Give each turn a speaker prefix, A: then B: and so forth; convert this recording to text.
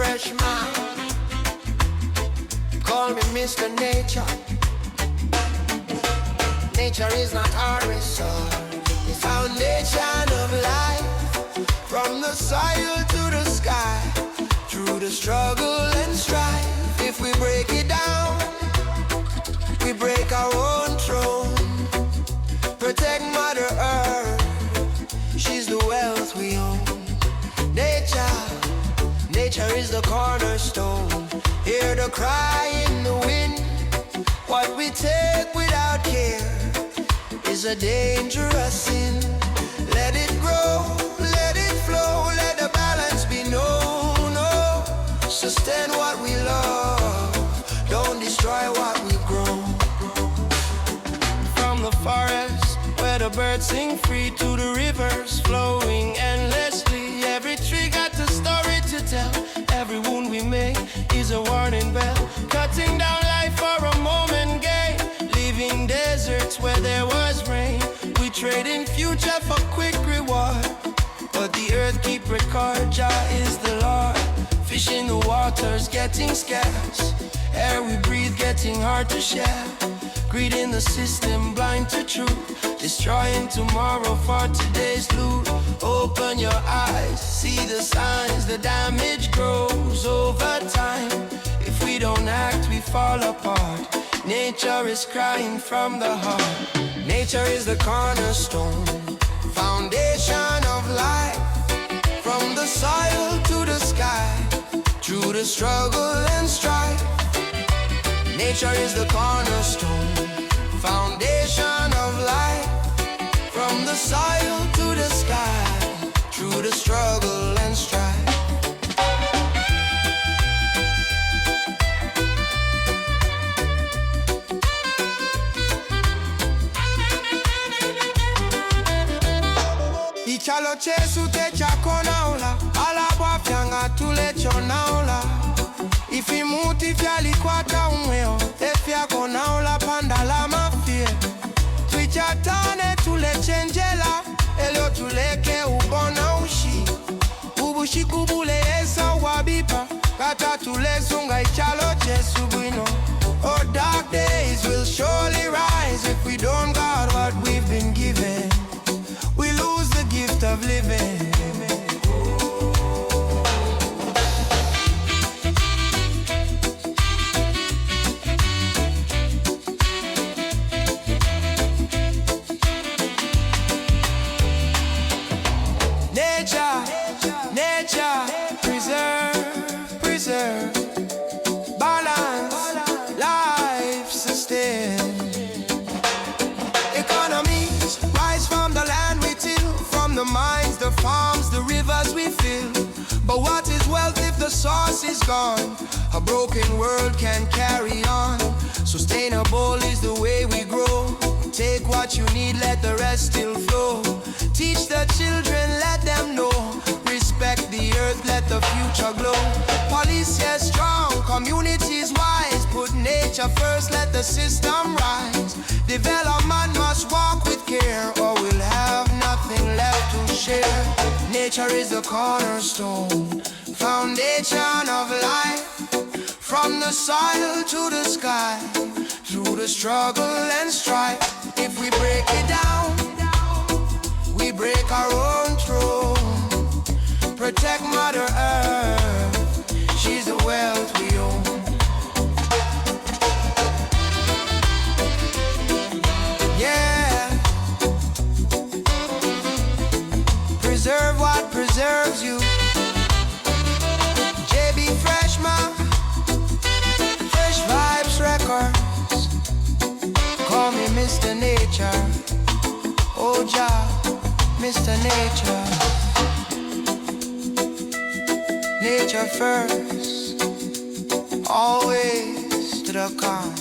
A: fresh man. Call me Mr. Nature. Nature is not our resort, the foundation of life. From the soil to the sky, through the struggle and strife. If we break it down, we break our own throne. Protect Mother Earth, she's the wealth we own. Nature is the cornerstone. Hear the cry in the wind. What we take without care is a dangerous sin. Let it grow, let it flow, let the balance be known. Oh, sustain what we love, don't destroy what we grow. From the forest where the birds sing free to the rivers flowing endlessly, every tree got a story to tell. Every wound we make is a warning bell. Cutting down life for a moment gain, leaving deserts where there was rain. We trade in future for quick reward, but the earth keep record. Jah is the Lord. Fish in the waters getting scarce, air we breathe getting hard to share. Greed in the system, blind to truth, destroying tomorrow for today's loot. Open your eyes, see the signs, the damage grows over time. If we don't act, we fall apart. Nature is crying from the heart. Nature is the cornerstone, foundation of life. From the soil to the sky, through the struggle and strife. Nature is the cornerstone, foundation of life. From the soil to the sky, through the struggle and strife. Ichalo chesu te chakonaula, alabwa fyanga tule chonaula. Ifi muti fyali kwata umweo, efya konaula pandala mafie. Twichatane tule chenjela, elio tuleke ubona ushi. Ubushi kubule esa wabipa, kata tule sunga ichalo chesu buino. Our dark days will surely rise if we don't guard what we've been given. We lose the gift of living. Nature, preserve, balance, life sustain. Economies rise from the land we till, from the mines, the farms, the rivers we fill. But what is wealth if the source is gone? A broken world can carry on. Sustainable is the way we grow. Take what you need, let the rest still flow. Teach the children, let them know. Respect the earth, let the future glow. Police is strong, communities wise. Put nature first, let the system rise. Development must walk with care, or we'll have nothing left to share. Nature is the cornerstone, foundation of life. From the soil to the sky, through the struggle and strife. If we break it down, we break our own throne. Protect Mother Earth, she's the wealth we own. Yeah, preserve what preserves you. JB Freshman, Fresh Vibes Records. Call me Mr. Nature. Oh Jah, Mr. Nature. Nature first, always to the con.